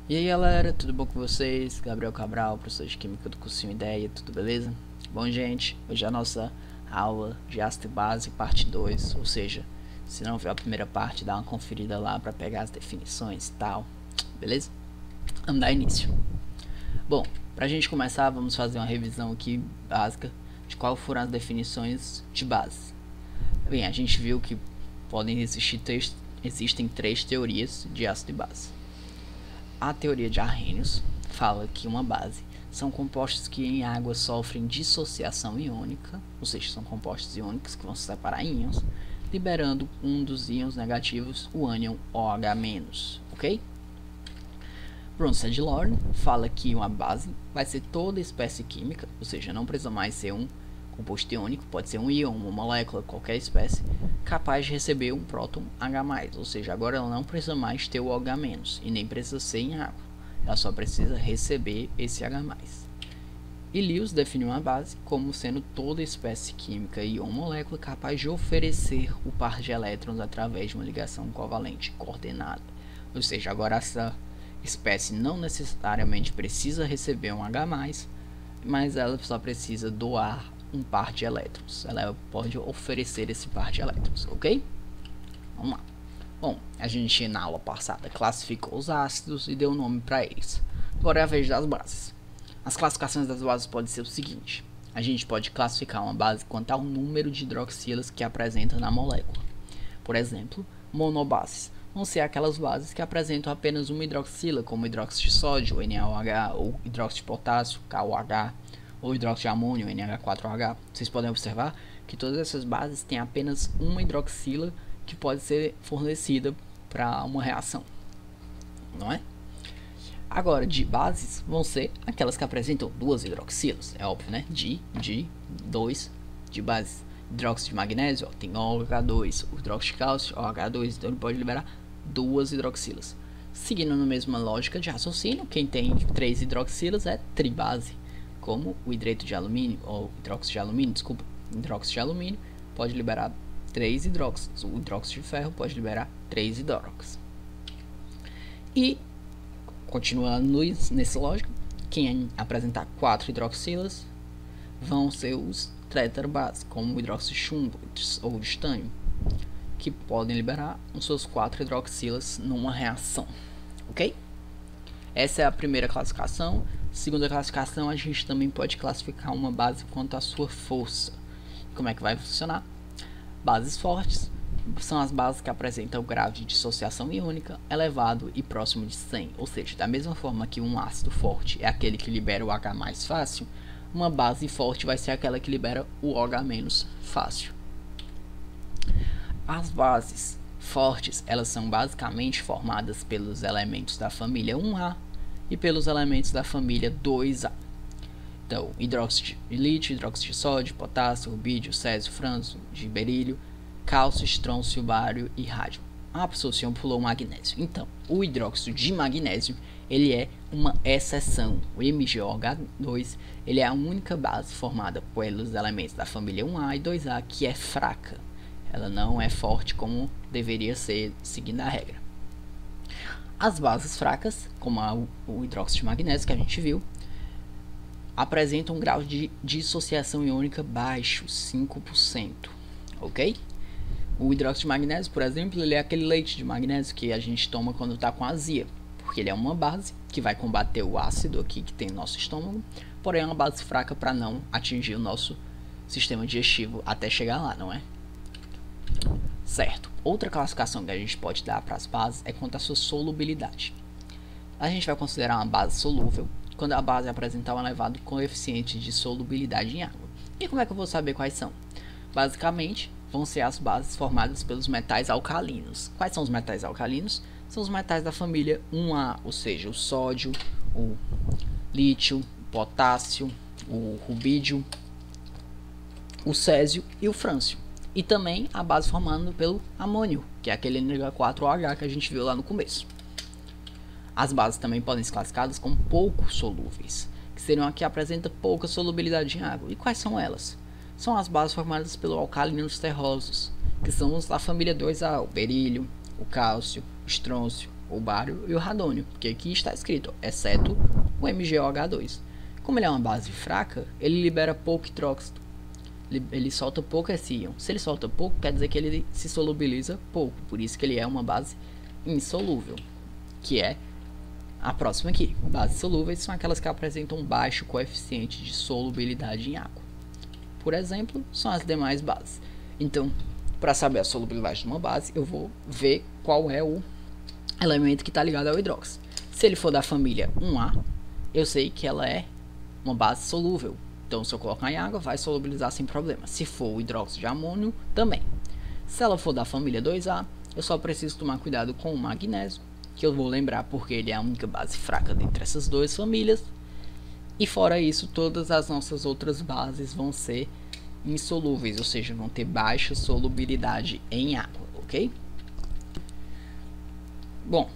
E aí galera, tudo bom com vocês? Gabriel Cabral, professor de Química do cursinho Ideia, tudo beleza? Bom gente, hoje é a nossa aula de ácido e base, parte 2, ou seja, se não viu a primeira parte, dá uma conferida lá para pegar as definições e tal, beleza? Vamos dar início. Bom, pra gente começar, vamos fazer uma revisão aqui básica de quais foram as definições de base. Bem, a gente viu que existem três teorias de ácido e base. A teoria de Arrhenius fala que uma base são compostos que em água sofrem dissociação iônica, ou seja, são compostos iônicos que vão se separar em íons, liberando um dos íons negativos, o ânion OH-, ok? Bronsted-Lorne fala que uma base vai ser toda espécie química, ou seja, não precisa mais ser um composto iônico, pode ser um íon, uma molécula, qualquer espécie, capaz de receber um próton H+, ou seja, agora ela não precisa mais ter o OH- e nem precisa ser em água, ela só precisa receber esse H+. E Lewis definiu uma base como sendo toda espécie química e ou molécula capaz de oferecer o par de elétrons através de uma ligação covalente coordenada, ou seja, agora essa espécie não necessariamente precisa receber um H+, mas ela só precisa doar um par de elétrons. Ela pode oferecer esse par de elétrons, ok? Vamos lá. Bom, a gente na aula passada classificou os ácidos e deu nome para eles. Agora é a vez das bases. As classificações das bases podem ser o seguinte: a gente pode classificar uma base quanto ao número de hidroxilas que apresenta na molécula. Por exemplo, monobases vão ser aquelas bases que apresentam apenas uma hidroxila, como hidróxido de sódio, NaOH, ou hidróxido de potássio, KOH, ou hidróxido de amônio, NH4OH. Vocês podem observar que todas essas bases têm apenas uma hidroxila que pode ser fornecida para uma reação, não é? Agora, de bases vão ser aquelas que apresentam duas hidroxilas, é óbvio, né? Dois de bases. Hidróxido de magnésio, ó, tem OH2, o hidróxido de cálcio, OH2, então ele pode liberar duas hidroxilas. Seguindo na mesma lógica de raciocínio, quem tem três hidroxilas é tribase, como o hidreto de alumínio, ou hidróxido de alumínio, hidróxido de alumínio pode liberar 3 hidróxidos, o hidróxido de ferro pode liberar 3 hidróxidos. E, continuando nessa lógica, quem apresentar 4 hidroxilas vão ser os tetrabases, como o hidróxido de chumbo ou de estânio, que podem liberar os seus 4 hidroxilas numa reação, ok? Essa é a primeira classificação. Segunda classificação, a gente também pode classificar uma base quanto à sua força. Como é que vai funcionar? Bases fortes são as bases que apresentam o grau de dissociação iônica elevado e próximo de 100, ou seja, da mesma forma que um ácido forte é aquele que libera o H mais fácil, uma base forte vai ser aquela que libera o OH menos fácil. As bases fortes, elas são basicamente formadas pelos elementos da família 1A e pelos elementos da família 2A. Então, hidróxido de lítio, hidróxido de sódio, potássio, rubídio, césio, francio, de berílio, cálcio, estrôncio, bário e rádio. Ah, professor, o senhor pulou o magnésio. Então, o hidróxido de magnésio, ele é uma exceção. O MgOH2, ele é a única base formada pelos elementos da família 1A e 2A que é fraca. Ela não é forte como deveria ser, seguindo a regra. As bases fracas, como o hidróxido de magnésio que a gente viu, apresentam um grau de dissociação iônica baixo, 5%, ok? O hidróxido de magnésio, por exemplo, ele é aquele leite de magnésio que a gente toma quando está com azia, porque ele é uma base que vai combater o ácido aqui que tem no nosso estômago, porém é uma base fraca para não atingir o nosso sistema digestivo até chegar lá, não é? Certo. Outra classificação que a gente pode dar para as bases é quanto à sua solubilidade. A gente vai considerar uma base solúvel quando a base apresentar um elevado coeficiente de solubilidade em água. E como é que eu vou saber quais são? Basicamente, vão ser as bases formadas pelos metais alcalinos. Quais são os metais alcalinos? São os metais da família 1A, ou seja, o sódio, o lítio, o potássio, o rubídio, o césio e o frâncio. E também a base formada pelo amônio, que é aquele NH4OH que a gente viu lá no começo. As bases também podem ser classificadas como pouco solúveis, que seriam a que apresenta pouca solubilidade em água. E quais são elas? São as bases formadas pelos alcalinos terrosos, que são os da família 2A, o berílio, o cálcio, o estrôncio, o bário e o radônio, porque aqui está escrito, exceto o MgOH2. Como ele é uma base fraca, ele libera pouco hidróxido, ele solta pouco esse íon. Se ele solta pouco, quer dizer que ele se solubiliza pouco, por isso que ele é uma base insolúvel, que é a próxima aqui. Bases solúveis são aquelas que apresentam baixo coeficiente de solubilidade em água. Por exemplo, são as demais bases. Então, para saber a solubilidade de uma base, eu vou ver qual é o elemento que está ligado ao hidróxido. Se ele for da família 1A, eu sei que ela é uma base solúvel. Então, se eu colocar em água, vai solubilizar sem problema. Se for o hidróxido de amônio, também. Se ela for da família 2A, eu só preciso tomar cuidado com o magnésio, que eu vou lembrar porque ele é a única base fraca dentre essas duas famílias. E fora isso, todas as nossas outras bases vão ser insolúveis, ou seja, vão ter baixa solubilidade em água, ok? Bom,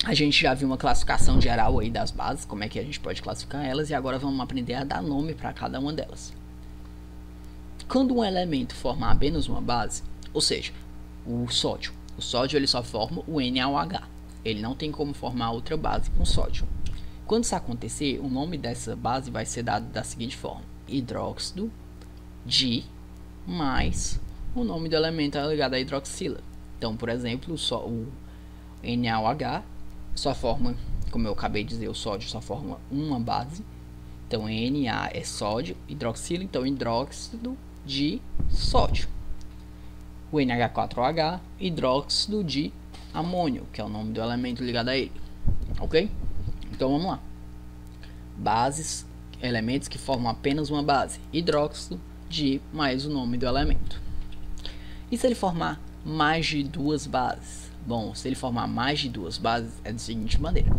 a gente já viu uma classificação geral aí das bases, como é que a gente pode classificar elas, e agora vamos aprender a dar nome para cada uma delas. Quando um elemento formar apenas uma base, ou seja, o sódio ele só forma o NaOH, ele não tem como formar outra base com sódio. Quando isso acontecer, o nome dessa base vai ser dado da seguinte forma: hidróxido de mais o nome do elemento ligado à hidroxila. Então, por exemplo, o NaOH só forma, como eu acabei de dizer, o sódio só forma uma base. Então, Na é sódio, hidroxila, então hidróxido de sódio. O NH4OH, hidróxido de amônio, que é o nome do elemento ligado a ele. Ok? Então vamos lá. Bases, elementos que formam apenas uma base. Hidróxido de mais o nome do elemento. E se ele formar mais de duas bases? Bom, se ele formar mais de duas bases, é da seguinte maneira.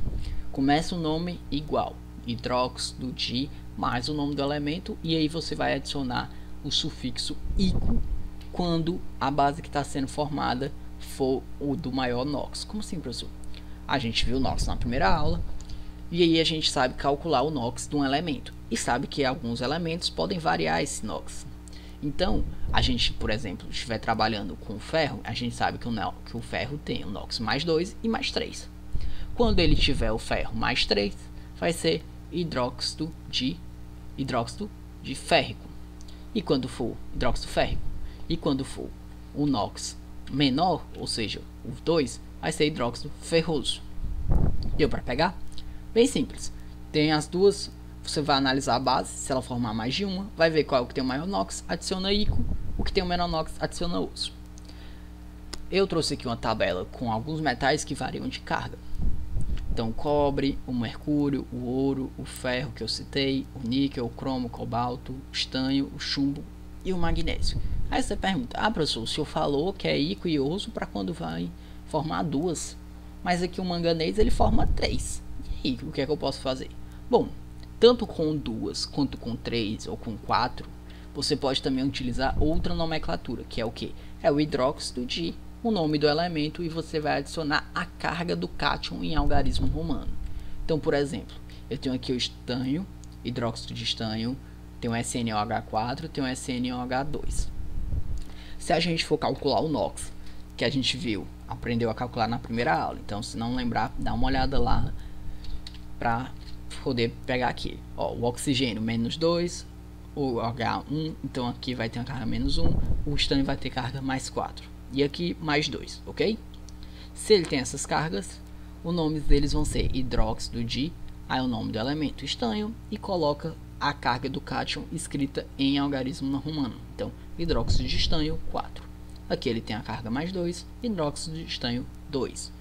Começa o nome igual. Hidróxido de mais o nome do elemento. E aí você vai adicionar o sufixo ico quando a base que está sendo formada for o do maior NOx. Como assim, professor? A gente viu o NOx na primeira aula. E aí a gente sabe calcular o NOx de um elemento. E sabe que alguns elementos podem variar esse NOx. Então, a gente, por exemplo, estiver trabalhando com ferro, a gente sabe que o ferro tem o NOx mais 2 e mais 3. Quando ele tiver o ferro mais 3, vai ser hidróxido de férrico. E quando for hidróxido férrico, e quando for o NOx menor, ou seja, o 2, vai ser hidróxido ferroso. Deu para pegar? Bem simples. Tem as duas, você vai analisar a base, se ela formar mais de uma, vai ver qual é o que tem o maior NOx, adiciona ico, o que tem o menor NOx, adiciona osso. Eu trouxe aqui uma tabela com alguns metais que variam de carga. Então, o cobre, o mercúrio, o ouro, o ferro que eu citei, o níquel, o cromo, o cobalto, o estanho, o chumbo e o magnésio. Aí você pergunta, professor, o senhor falou que é ico e osso para quando vai formar duas, mas aqui o manganês ele forma 3. E aí, o que é que eu posso fazer? Bom, tanto com 2 quanto com 3 ou com 4, você pode também utilizar outra nomenclatura, que é o que? É o hidróxido de o nome do elemento e você vai adicionar a carga do cátion em algarismo romano. Então, por exemplo, eu tenho aqui o estanho, hidróxido de estanho, tem o SnOH4, tem o SnOH2. Se a gente for calcular o NOx, que a gente aprendeu a calcular na primeira aula, então se não lembrar, dá uma olhada lá para poder pegar aqui. Ó, o oxigênio menos 2, o H1, então aqui vai ter uma carga menos 1, o estanho vai ter carga mais 4, e aqui mais 2, ok? Se ele tem essas cargas, os nomes deles vão ser hidróxido de, aí o nome do elemento estanho, e coloca a carga do cátion escrita em algarismo romano. Então, hidróxido de estanho 4. Aqui ele tem a carga mais 2, hidróxido de estanho 2.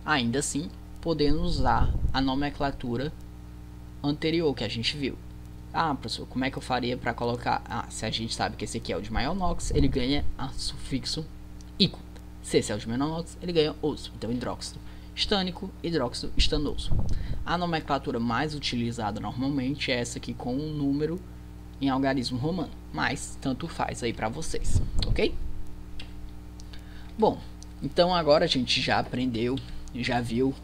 Ainda assim, podemos usar a nomenclatura anterior que a gente viu. Professor, como é que eu faria para colocar? Se a gente sabe que esse aqui é o de maior NOx, ele ganha o sufixo ico. Se esse é o de menor NOx, ele ganha osso. Então, hidróxido estânico, hidróxido estanoso. A nomenclatura mais utilizada normalmente é essa aqui com um número em algarismo romano, mas tanto faz aí para vocês, ok? Bom, então agora a gente já aprendeu, já viu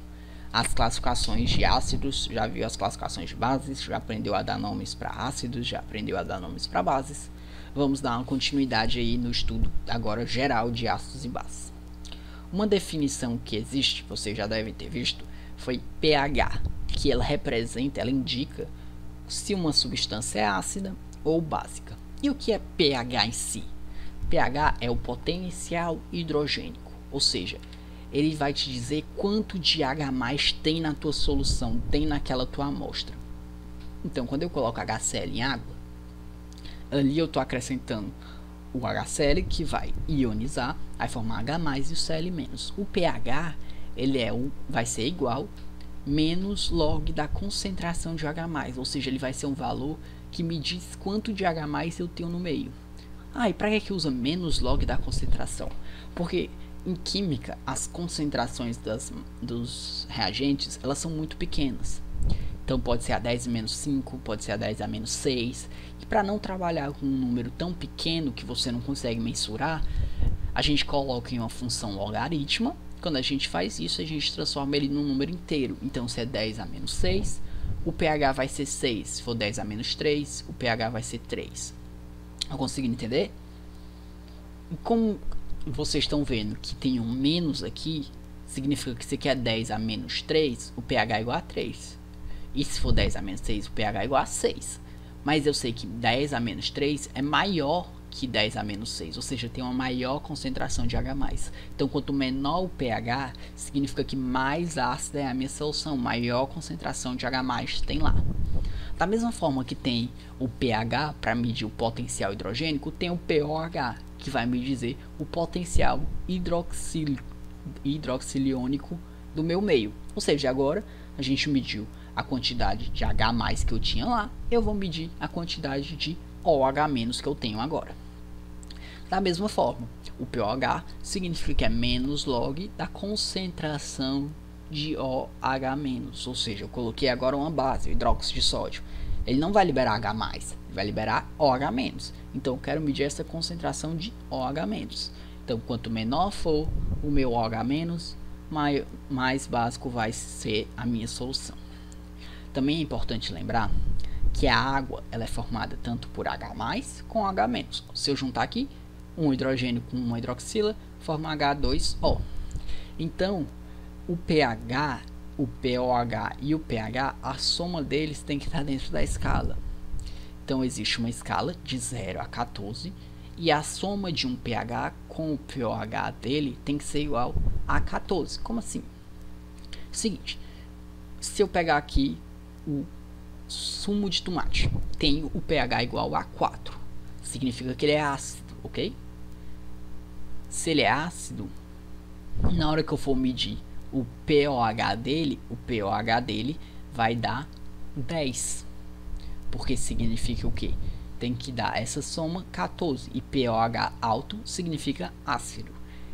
as classificações de ácidos, já viu as classificações de bases, já aprendeu a dar nomes para ácidos, já aprendeu a dar nomes para bases. Vamos dar uma continuidade aí no estudo agora geral de ácidos e bases. Uma definição que existe, você já deve ter visto, foi pH, que ela representa, ela indica se uma substância é ácida ou básica. E o que é pH em si? pH é o potencial hidrogênico, ou seja, ele vai te dizer quanto de H+ tem na tua solução, tem naquela tua amostra. Então, quando eu coloco HCl em água, ali eu estou acrescentando o HCl, que vai ionizar, vai formar H+ e o Cl-. O pH ele vai ser igual menos log da concentração de H+, ou seja, ele vai ser um valor que me diz quanto de H+ eu tenho no meio. E para que usa menos log da concentração? Porque em química as concentrações dos reagentes elas são muito pequenas. Então pode ser a 10⁻⁵, pode ser a 10⁻⁶. E para não trabalhar com um número tão pequeno que você não consegue mensurar, a gente coloca em uma função logaritma. Quando a gente faz isso, a gente transforma ele num número inteiro. Então se é 10⁻⁶, o pH vai ser 6. Se for 10⁻�3, o pH vai ser 3. Estão conseguindo entender? E como vocês estão vendo que tem um menos aqui, significa que se quer 10⁻�3, o pH é igual a 3. E se for 10⁻⁶, o pH é igual a 6. Mas eu sei que 10⁻�3 é maior que 10⁻⁶, ou seja, tem uma maior concentração de H+. Então, quanto menor o pH, significa que mais ácida é a minha solução, maior concentração de H+ tem lá. Da mesma forma que tem o pH para medir o potencial hidrogênico, tem o pOH, que vai me dizer o potencial hidroxiliônico do meu meio. Ou seja, agora a gente mediu a quantidade de H+ que eu tinha lá, eu vou medir a quantidade de OH- que eu tenho agora. Da mesma forma, o pOH significa que é menos log da concentração de OH-, ou seja, eu coloquei agora uma base, o hidróxido de sódio. Ele não vai liberar H+, ele vai liberar OH-. Então eu quero medir essa concentração de OH-. Então quanto menor for o meu OH-, mais básico vai ser a minha solução. Também é importante lembrar que a água ela é formada tanto por H+ com H-. Se eu juntar aqui um hidrogênio com uma hidroxila, forma H2O. Então o pH, o pOH e o pH, a soma deles tem que estar dentro da escala. Então existe uma escala de 0 a 14 e a soma de um pH com o pOH dele tem que ser igual a 14. Como assim? Seguinte, se eu pegar aqui o sumo de tomate, tem o pH igual a 4, significa que ele é ácido, ok? Se ele é ácido, na hora que eu for medir o pOH dele vai dar 10. Porque significa o que? Tem que dar essa soma 14. E pOH alto significa ácido.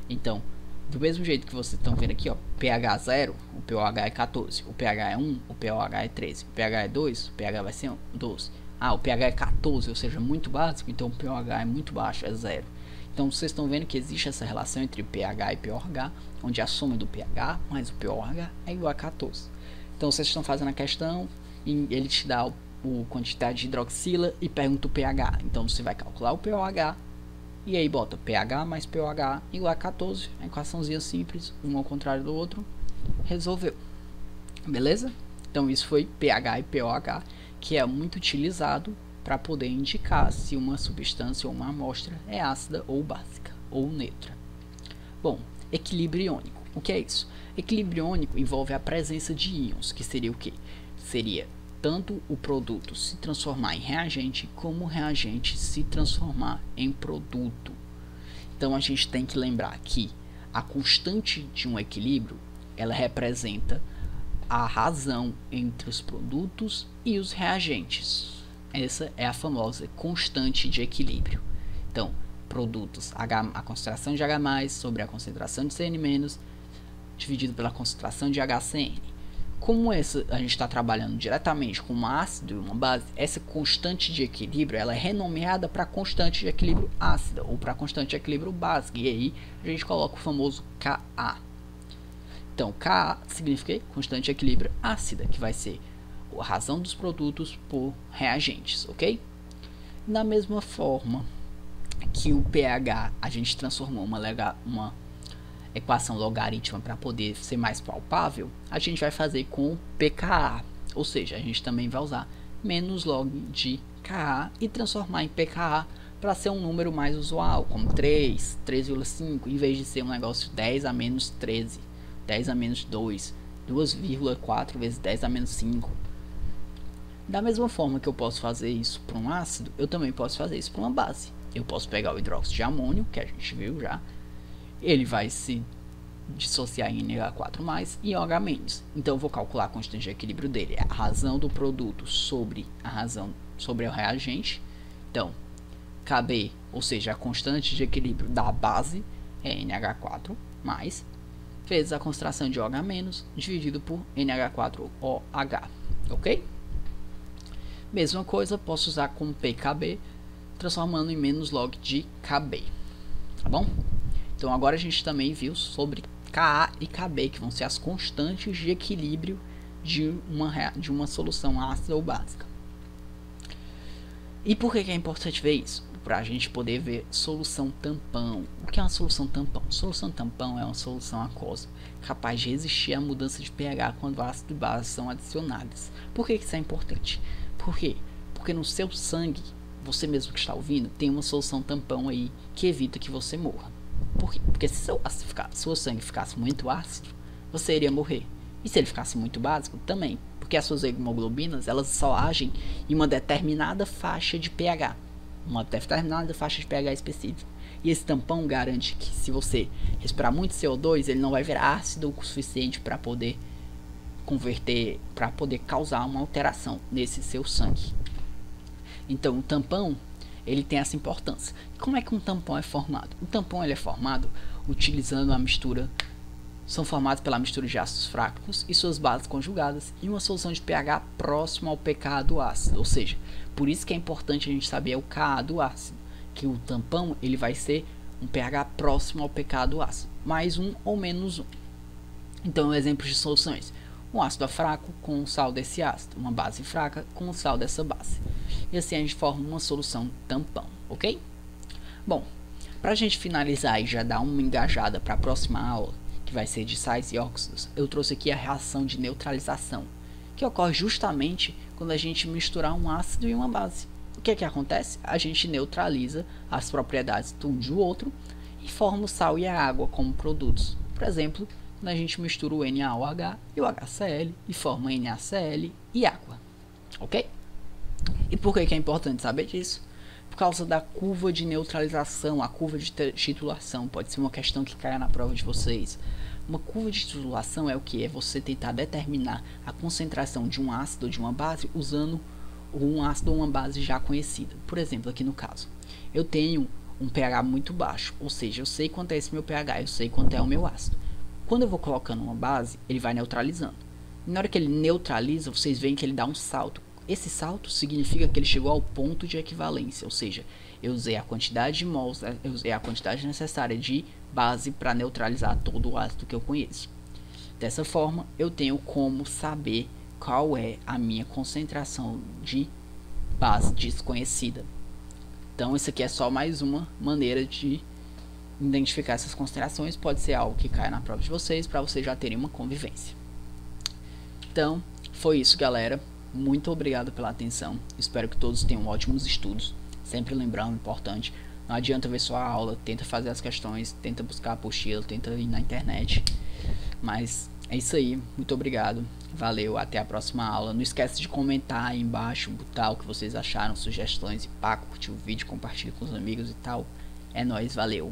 Então, do mesmo jeito que vocês estão vendo aqui, ó, pH 0, o pOH é 14. O pH é 1, o pOH é 13. O pH é 2, o pH vai ser 12. O pH é 14, ou seja, muito básico, então o pOH é muito baixo, é 0. Então vocês estão vendo que existe essa relação entre pH e pOH, onde a soma do pH mais o pOH é igual a 14. Então vocês estão fazendo a questão e ele te dá o quantidade de hidroxila e pergunta o pH. Então você vai calcular o pOH e aí bota pH mais pOH igual a 14. A equaçãozinha simples, um ao contrário do outro, resolveu. Beleza? Então isso foi pH e pOH, que é muito utilizado para poder indicar se uma substância ou uma amostra é ácida ou básica ou neutra. Bom, equilíbrio iônico. O que é isso? Equilíbrio iônico envolve a presença de íons, que seria o quê? Seria tanto o produto se transformar em reagente, como o reagente se transformar em produto. Então a gente tem que lembrar que a constante de um equilíbrio, ela representa a razão entre os produtos e os reagentes. Essa é a famosa constante de equilíbrio. Então, produtos, a concentração de H+ sobre a concentração de Cn-, dividido pela concentração de HCN. Como a gente está trabalhando diretamente com um ácido e uma base, essa constante de equilíbrio ela é renomeada para constante de equilíbrio ácida ou para constante de equilíbrio básica. E aí a gente coloca o famoso Ka. Então, Ka significa constante de equilíbrio ácida, que vai ser a razão dos produtos por reagentes, ok? Da mesma forma que o pH a gente transformou uma equação logarítmica para poder ser mais palpável, a gente vai fazer com pKa, ou seja, a gente também vai usar menos log de Ka e transformar em pKa para ser um número mais usual, como 3, 3,5, em vez de ser um negócio 10 a menos 13, 10 a menos 2, 2,4 vezes 10 a menos 5. Da mesma forma que eu posso fazer isso para um ácido, eu também posso fazer isso para uma base. Eu posso pegar o hidróxido de amônio, que a gente viu já, ele vai se dissociar em NH4+, e OH-. Então eu vou calcular a constante de equilíbrio dele, a razão do produto sobre o reagente. Então, Kb, ou seja, a constante de equilíbrio da base é NH4+, vezes a concentração de OH- dividido por NH4OH, ok? Mesma coisa, posso usar como pKb, transformando em menos log de Kb, tá bom? Então agora a gente também viu sobre Ka e Kb, que vão ser as constantes de equilíbrio de uma solução ácida ou básica. E por que é importante ver isso? Para a gente poder ver solução tampão. O que é uma solução tampão? Solução tampão é uma solução aquosa capaz de resistir à mudança de pH quando ácido e base são adicionados. Por que isso é importante? Por quê? Porque no seu sangue, você mesmo que está ouvindo, tem uma solução tampão aí que evita que você morra. Por quê? Porque se seu sangue ficasse muito ácido, você iria morrer. E se ele ficasse muito básico, também. Porque as suas hemoglobinas, elas só agem em uma determinada faixa de pH. Uma determinada faixa de pH específica. E esse tampão garante que se você respirar muito CO2, ele não vai virar ácido o suficiente para poder converter, para poder causar uma alteração nesse seu sangue. Então, o tampão, ele tem essa importância. Como é que um tampão é formado? O tampão ele é formado utilizando a mistura, são formados pela mistura de ácidos fracos e suas bases conjugadas em uma solução de pH próximo ao pKa do ácido. Ou seja, por isso que é importante a gente saber o Ka do ácido, que o tampão ele vai ser um pH próximo ao pKa do ácido, mais um ou menos um. Então, exemplos de soluções: um ácido fraco com o sal desse ácido, uma base fraca com o sal dessa base. E assim a gente forma uma solução tampão, ok? Bom, para a gente finalizar e já dar uma engajada para a próxima aula, que vai ser de sais e óxidos, eu trouxe aqui a reação de neutralização, que ocorre justamente quando a gente misturar um ácido e uma base. O que é que acontece? A gente neutraliza as propriedades de um do outro e forma o sal e a água como produtos. Por exemplo, quando a gente mistura o NaOH e o HCl e forma NaCl e água, ok? E por que é importante saber disso? Por causa da curva de neutralização, a curva de titulação, pode ser uma questão que caia na prova de vocês. Uma curva de titulação é o que? É você tentar determinar a concentração de um ácido ou de uma base usando um ácido ou uma base já conhecida. Por exemplo, aqui no caso, eu tenho um pH muito baixo, ou seja, eu sei quanto é esse meu pH, eu sei quanto é o meu ácido. Quando eu vou colocando uma base, ele vai neutralizando. E na hora que ele neutraliza, vocês veem que ele dá um salto. Esse salto significa que ele chegou ao ponto de equivalência, ou seja, eu usei a quantidade de mols, eu usei a quantidade necessária de base para neutralizar todo o ácido que eu conheço. Dessa forma, eu tenho como saber qual é a minha concentração de base desconhecida. Então, isso aqui é só mais uma maneira de identificar essas concentrações. Pode ser algo que caia na prova de vocês, para vocês já terem uma convivência. Então, foi isso, galera. Muito obrigado pela atenção. Espero que todos tenham ótimos estudos. Sempre lembrando, importante, não adianta ver só a aula, tenta fazer as questões, tenta buscar a apostila, tenta ir na internet. Mas é isso aí, muito obrigado, valeu, até a próxima aula. Não esquece de comentar aí embaixo, botar o que vocês acharam, sugestões, e pá, curtir o vídeo, compartilha com os amigos e tal. É nóis, valeu.